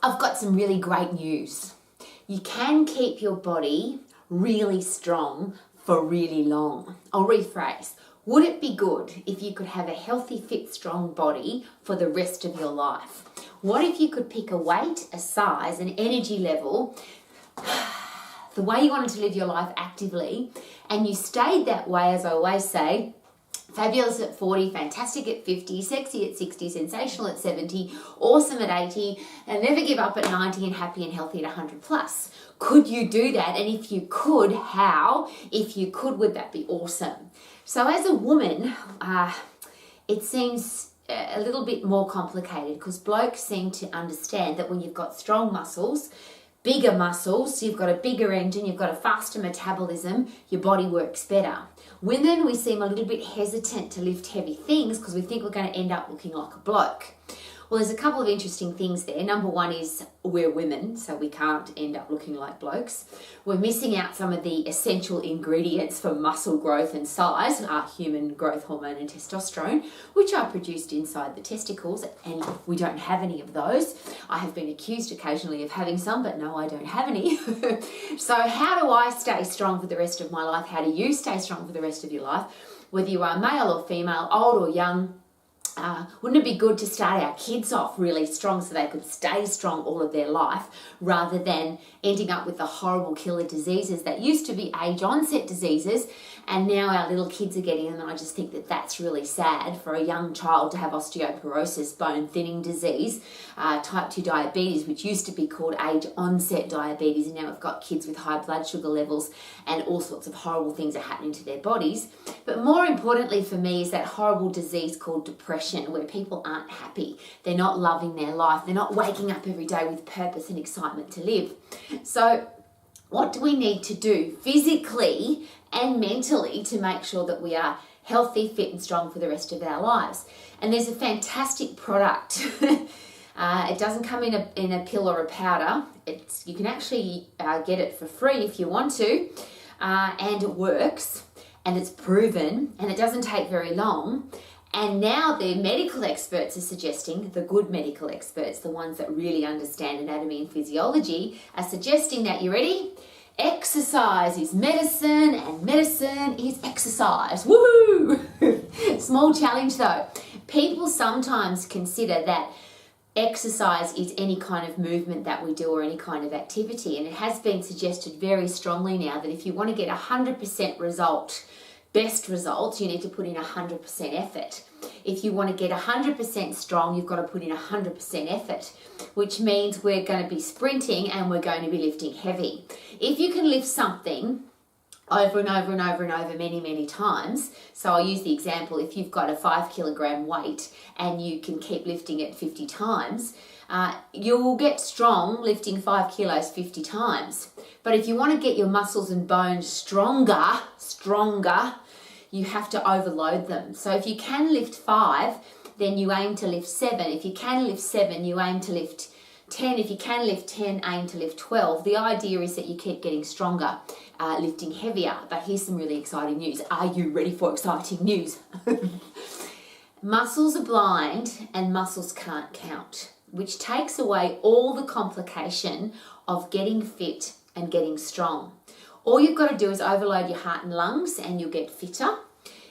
I've got some really great news. You can keep your body really strong for really long. I'll rephrase. Would it be good if you could have a healthy, fit, strong body for the rest of your life? What if you could pick a weight, a size, an energy level, the way you wanted to live your life actively, and you stayed that way, as I always say, fabulous at 40, fantastic at 50, sexy at 60, sensational at 70, awesome at 80, and never give up at 90 and happy and healthy at 100 plus. Could you do that? And if you could, how? If you could, would that be awesome? So as a woman, it seems a little bit more complicated because blokes seem to understand that when you've got strong muscles, bigger muscles, so you've got a bigger engine, you've got a faster metabolism, your body works better. Women, we seem a little bit hesitant to lift heavy things because we think we're going to end up looking like a bloke. Well, there's a couple of interesting things there. Number one is we're women, so we can't end up looking like blokes. We're missing out some of the essential ingredients for muscle growth and size, our human growth hormone and testosterone, which are produced inside the testicles, and we don't have any of those. I have been accused occasionally of having some, but no, I don't have any. So how do I stay strong for the rest of my life? How do you stay strong for the rest of your life? Whether you are male or female, old or young, wouldn't it be good to start our kids off really strong so they could stay strong all of their life rather than ending up with the horrible killer diseases that used to be age onset diseases and now our little kids are getting them? And I just think that that's really sad for a young child to have osteoporosis, bone thinning disease, type 2 diabetes, which used to be called age onset diabetes, and now we've got kids with high blood sugar levels and all sorts of horrible things are happening to their bodies. But more importantly for me is that horrible disease called depression, where people aren't happy, they're not loving their life, they're not waking up every day with purpose and excitement to live. So what do we need to do physically and mentally to make sure that we are healthy, fit and strong for the rest of our lives? And there's a fantastic product. It doesn't come in a pill or a powder. You can actually get it for free if you want to, and it works and it's proven and it doesn't take very long. And now the medical experts are suggesting, the good medical experts, the ones that really understand anatomy and physiology, are suggesting that, you ready? Exercise is medicine and medicine is exercise. Woohoo! Small challenge though. People sometimes consider that exercise is any kind of movement that we do or any kind of activity. And it has been suggested very strongly now that if you want to get 100% result, best results, you need to put in 100% effort. If you want to get 100% strong, you've got to put in 100% effort, which means we're going to be sprinting and we're going to be lifting heavy. If you can lift something over and over and over and over many, many times, so I'll use the example, if you've got a 5 kilogram weight and you can keep lifting it 50 times, you'll get strong lifting 5 kilos 50 times. But if you want to get your muscles and bones stronger, you have to overload them. So if you can lift 5, then you aim to lift 7. If you can lift 7, you aim to lift 10. If you can lift 10, aim to lift 12. The idea is that you keep getting stronger, lifting heavier. But here's some really exciting news. Are you ready for exciting news? Muscles are blind and muscles can't count, which takes away all the complication of getting fit and getting strong. All you've got to do is overload your heart and lungs and you'll get fitter.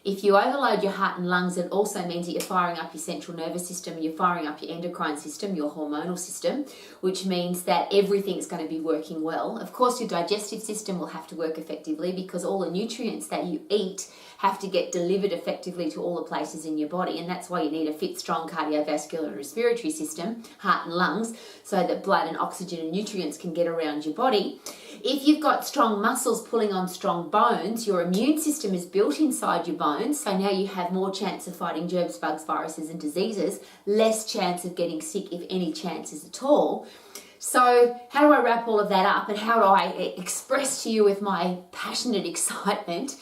If you overload your heart and lungs, it also means that you're firing up your central nervous system, you're firing up your endocrine system, your hormonal system, which means that everything's going to be working well. Of course, your digestive system will have to work effectively because all the nutrients that you eat have to get delivered effectively to all the places in your body, and that's why you need a fit, strong cardiovascular and respiratory system, heart and lungs, so that blood and oxygen and nutrients can get around your body. If you've got strong muscles pulling on strong bones, your immune system is built inside your bones, so now you have more chance of fighting germs, bugs, viruses and diseases, less chance of getting sick, if any chances at all. So how do I wrap all of that up, and how do I express to you with my passionate excitement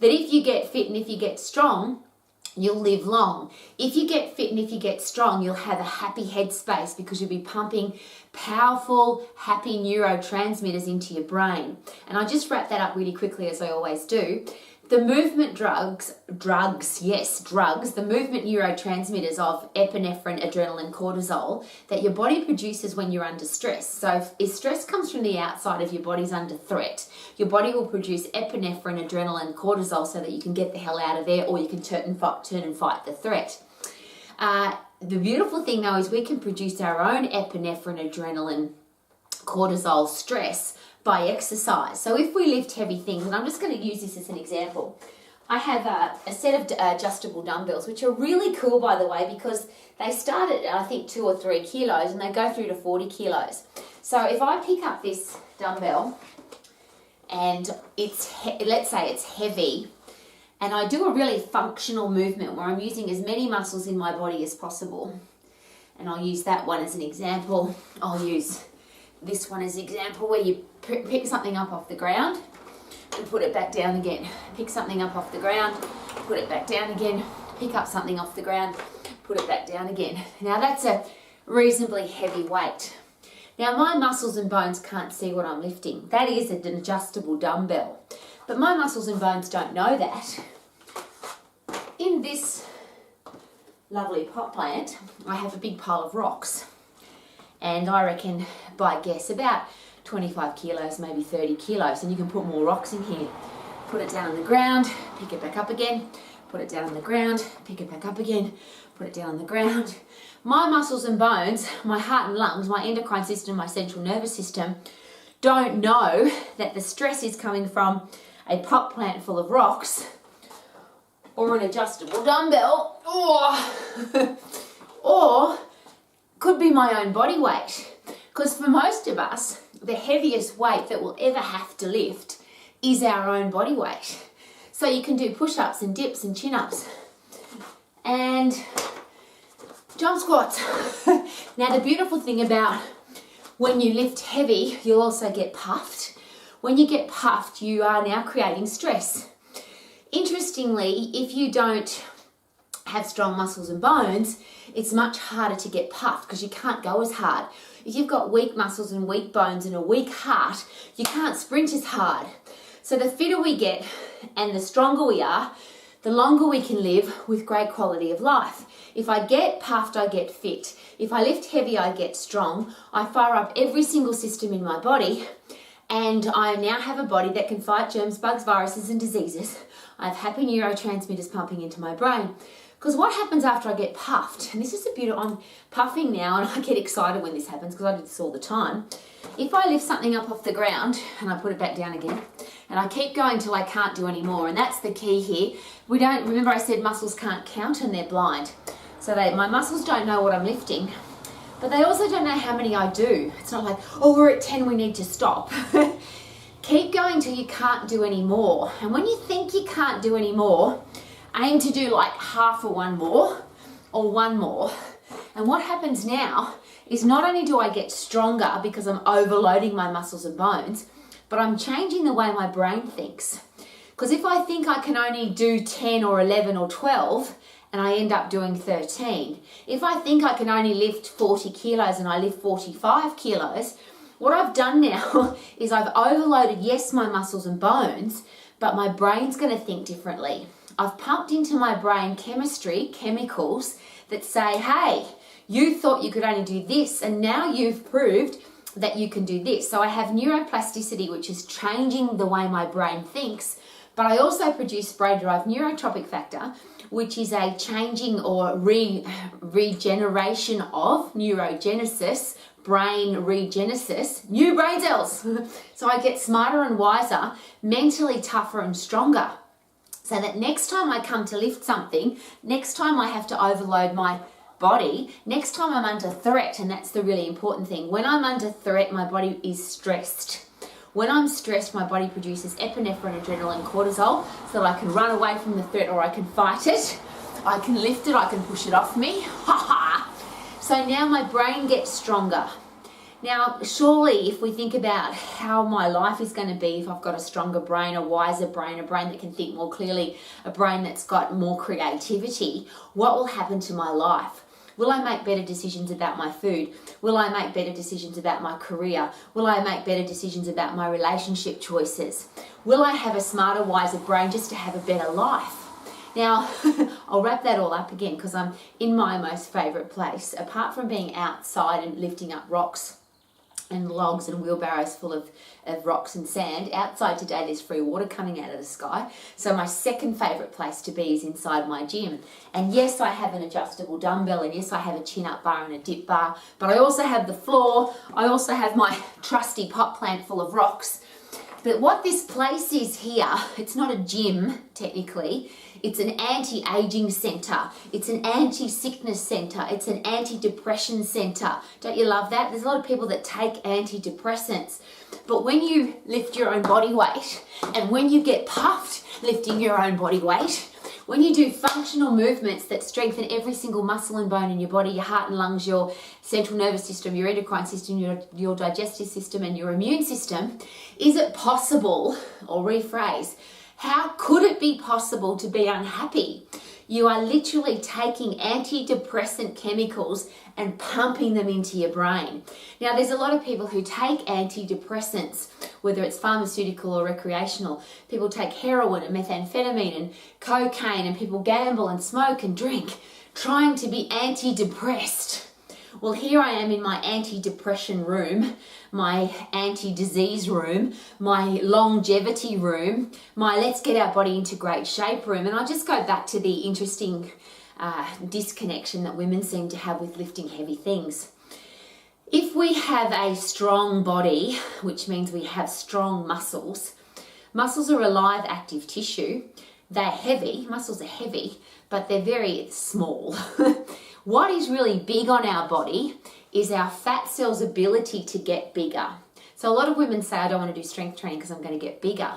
that if you get fit and if you get strong, you'll live long. If you get fit and if you get strong, you'll have a happy headspace because you'll be pumping powerful, happy neurotransmitters into your brain. And I just wrap that up really quickly, as I always do, the movement drugs, the movement neurotransmitters of epinephrine, adrenaline, cortisol that your body produces when you're under stress. So if stress comes from the outside, if your body's under threat, your body will produce epinephrine, adrenaline, cortisol so that you can get the hell out of there, or you can turn and fight the threat. The beautiful thing though is we can produce our own epinephrine, adrenaline, cortisol, stress by exercise. So if we lift heavy things, and I'm just going to use this as an example. I have a set of adjustable dumbbells, which are really cool, by the way, because they start at, I think, 2 or 3 kilos and they go through to 40 kilos. So if I pick up this dumbbell and let's say it's heavy, and I do a really functional movement where I'm using as many muscles in my body as possible, and I'll use that one as an example. I'll use this one as an example where you pick something up off the ground and put it back down again. Pick something up off the ground, put it back down again, pick up something off the ground, put it back down again. Now that's a reasonably heavy weight. Now my muscles and bones can't see what I'm lifting. That is an adjustable dumbbell. But my muscles and bones don't know that. In this lovely pot plant, I have a big pile of rocks. And I reckon, by guess, about 25 kilos, maybe 30 kilos. And you can put more rocks in here. Put it down on the ground, pick it back up again, put it down on the ground, pick it back up again, put it down on the ground. My muscles and bones, my heart and lungs, my endocrine system, my central nervous system, don't know that the stress is coming from a pot plant full of rocks or an adjustable dumbbell or could be my own body weight. Because for most of us, the heaviest weight that we'll ever have to lift is our own body weight. So you can do push-ups and dips and chin-ups and jump squats. Now the beautiful thing about when you lift heavy, you'll also get puffed. When you get puffed, you are now creating stress. Interestingly, if you don't have strong muscles and bones, it's much harder to get puffed because you can't go as hard. If you've got weak muscles and weak bones and a weak heart, you can't sprint as hard. So the fitter we get and the stronger we are, the longer we can live with great quality of life. If I get puffed, I get fit. If I lift heavy, I get strong. I fire up every single system in my body, and I now have a body that can fight germs, bugs, viruses, and diseases. I have happy neurotransmitters pumping into my brain. Because what happens after I get puffed, and this is the beauty, I'm puffing now and I get excited when this happens because I do this all the time. If I lift something up off the ground and I put it back down again, and I keep going till I can't do any more, and that's the key here. Remember I said muscles can't count and they're blind. So my muscles don't know what I'm lifting, but they also don't know how many I do. It's not like, oh, we're at 10, we need to stop. Keep going till you can't do any more. And when you think you can't do any more, aim to do like half of one more or one more. And what happens now is not only do I get stronger because I'm overloading my muscles and bones, but I'm changing the way my brain thinks. Because if I think I can only do 10 or 11 or 12 and I end up doing 13, if I think I can only lift 40 kilos and I lift 45 kilos, what I've done now is I've overloaded, yes, my muscles and bones, but my brain's going to think differently. I've pumped into my brain chemicals that say, hey, you thought you could only do this, and now you've proved that you can do this. So I have neuroplasticity, which is changing the way my brain thinks, but I also produce brain-derived neurotropic factor, which is a changing or regeneration of neurogenesis, brain regenesis, new brain cells. So I get smarter and wiser, mentally tougher and stronger. So that next time I come to lift something, next time I have to overload my body, next time I'm under threat, and that's the really important thing. When I'm under threat, my body is stressed. When I'm stressed, my body produces epinephrine, adrenaline, cortisol, so that I can run away from the threat or I can fight it. I can lift it, I can push it off me. Ha ha! So now my brain gets stronger. Now, surely if we think about how my life is going to be if I've got a stronger brain, a wiser brain, a brain that can think more clearly, a brain that's got more creativity, what will happen to my life? Will I make better decisions about my food? Will I make better decisions about my career? Will I make better decisions about my relationship choices? Will I have a smarter, wiser brain just to have a better life? Now, I'll wrap that all up again because I'm in my most favourite place. Apart from being outside and lifting up rocks and logs and wheelbarrows full of rocks and sand, outside today there's free water coming out of the sky. So my second favourite place to be is inside my gym. And yes, I have an adjustable dumbbell, and yes, I have a chin-up bar and a dip bar, but I also have the floor. I also have my trusty pot plant full of rocks. But what this place is here, it's not a gym technically, it's an anti-aging centre, it's an anti-sickness centre, it's an anti-depression centre. Don't you love that? There's a lot of people that take antidepressants, but when you lift your own body weight, and when you get puffed lifting your own body weight, when you do functional movements that strengthen every single muscle and bone in your body, your heart and lungs, your central nervous system, your endocrine system, your digestive system, and your immune system, is it possible, or rephrase, how could it be possible to be unhappy? You are literally taking antidepressant chemicals and pumping them into your brain. Now, there's a lot of people who take antidepressants, whether it's pharmaceutical or recreational. People take heroin and methamphetamine and cocaine, and people gamble and smoke and drink, trying to be anti-depressed. Well, here I am in my anti-depression room, my anti-disease room, my longevity room, my let's get our body into great shape room. And I'll just go back to the interesting disconnection that women seem to have with lifting heavy things. If we have a strong body, which means we have strong muscles, muscles are a live, active tissue. They're heavy, muscles are heavy, but they're very small. What is really big on our body is our fat cells' ability to get bigger. So a lot of women say, I don't want to do strength training because I'm going to get bigger.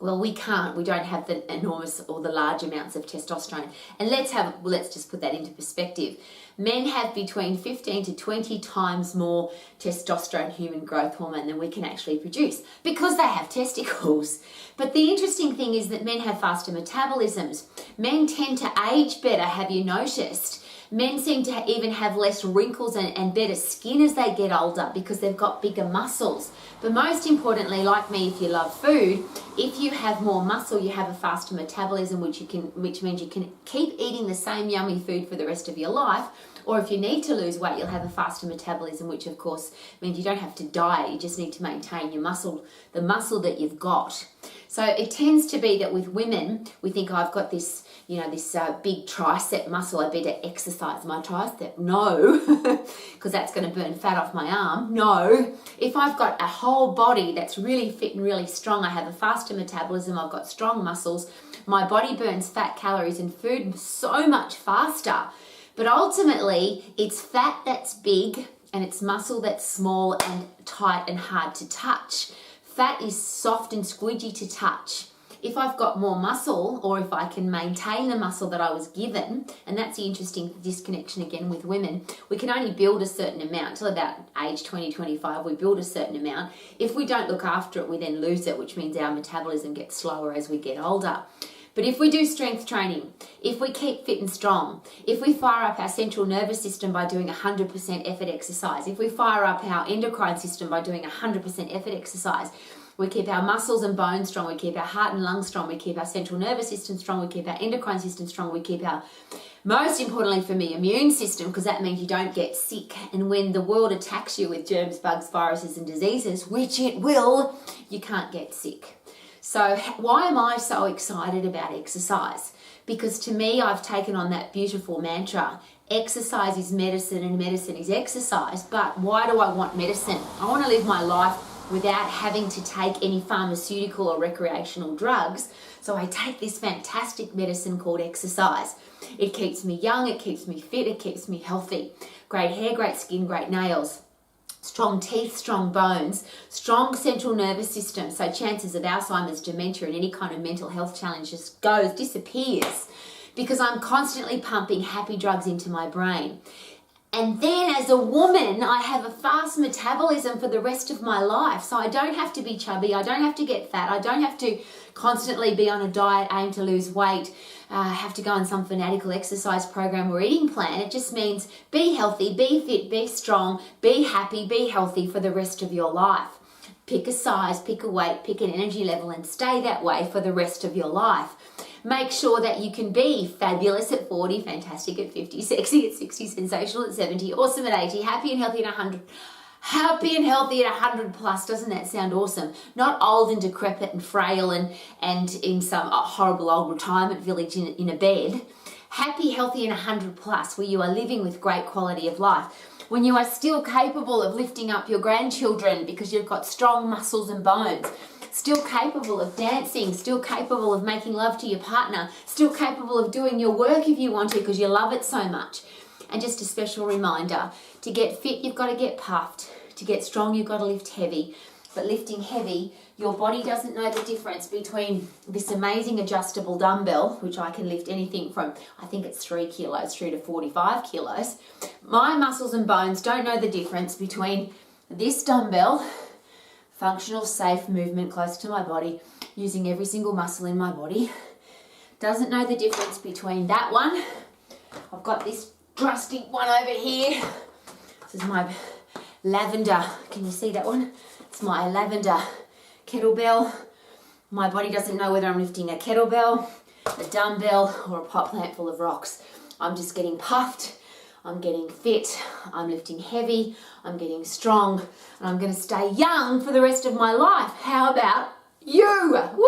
Well, we can't. We don't have the enormous or the large amounts of testosterone. And let's just put that into perspective. Men have between 15 to 20 times more testosterone, human growth hormone, than we can actually produce because they have testicles. But the interesting thing is that men have faster metabolisms. Men tend to age better, have you noticed? Men seem to even have less wrinkles and better skin as they get older because they've got bigger muscles. But most importantly, like me, if you love food, if you have more muscle, you have a faster metabolism, which means you can keep eating the same yummy food for the rest of your life. Or if you need to lose weight, you'll have a faster metabolism, which of course means you don't have to diet. You just need to maintain your muscle, the muscle that you've got. So it tends to be that with women, we think, oh, I've got this, this big tricep muscle. I better exercise my tricep. No, because that's going to burn fat off my arm. No, if I've got a whole body that's really fit and really strong, I have a faster metabolism, I've got strong muscles, my body burns fat, calories and food so much faster. But ultimately, it's fat that's big and it's muscle that's small and tight and hard to touch. Fat is soft and squidgy to touch. If I've got more muscle, or if I can maintain the muscle that I was given, and that's the interesting disconnection again with women, we can only build a certain amount till about age 20, 25, we build a certain amount. If we don't look after it, we then lose it, which means our metabolism gets slower as we get older. But if we do strength training, if we keep fit and strong, if we fire up our central nervous system by doing 100% effort exercise, if we fire up our endocrine system by doing 100% effort exercise, we keep our muscles and bones strong, we keep our heart and lungs strong, we keep our central nervous system strong, we keep our endocrine system strong, we keep our, most importantly for me, immune system, because that means you don't get sick. And when the world attacks you with germs, bugs, viruses and diseases, which it will, you can't get sick. So why am I so excited about exercise? Because to me, I've taken on that beautiful mantra, exercise is medicine and medicine is exercise. But why do I want medicine? I want to live my life without having to take any pharmaceutical or recreational drugs. So I take this fantastic medicine called exercise. It keeps me young, it keeps me fit, it keeps me healthy. Great hair, great skin, great nails. Strong teeth, strong bones, strong central nervous system. So chances of Alzheimer's, dementia and any kind of mental health challenge just disappears because I'm constantly pumping happy drugs into my brain. And then as a woman, I have a fast metabolism for the rest of my life. So I don't have to be chubby. I don't have to get fat. I don't have to constantly be on a diet, aim to lose weight, have to go on some fanatical exercise program or eating plan. It just means be healthy, be fit, be strong, be happy, be healthy for the rest of your life. Pick a size, pick a weight, pick an energy level, and stay that way for the rest of your life. Make sure that you can be fabulous at 40, fantastic at 50, sexy at 60, sensational at 70, awesome at 80, happy and healthy at 100. Happy and healthy at 100 plus. Doesn't that sound awesome? Not old and decrepit and frail and in some horrible old retirement village in a bed. Happy, healthy and 100 plus, where you are living with great quality of life. When you are still capable of lifting up your grandchildren because you've got strong muscles and bones. Still capable of dancing, still capable of making love to your partner, still capable of doing your work if you want to because you love it so much. And just a special reminder, to get fit, you've got to get puffed. To get strong, you've got to lift heavy. But lifting heavy, your body doesn't know the difference between this amazing adjustable dumbbell, which I can lift anything from, I think it's 3 kilos through to 45 kilos. My muscles and bones don't know the difference between this dumbbell, functional, safe movement close to my body, using every single muscle in my body. Doesn't know the difference between that one. I've got this trusty one over here. This is my lavender. Can you see that one? It's my lavender kettlebell. My body doesn't know whether I'm lifting a kettlebell, a dumbbell, or a pot plant full of rocks. I'm just getting puffed. I'm getting fit. I'm lifting heavy. I'm getting strong. And I'm going to stay young for the rest of my life. How about you? Woo!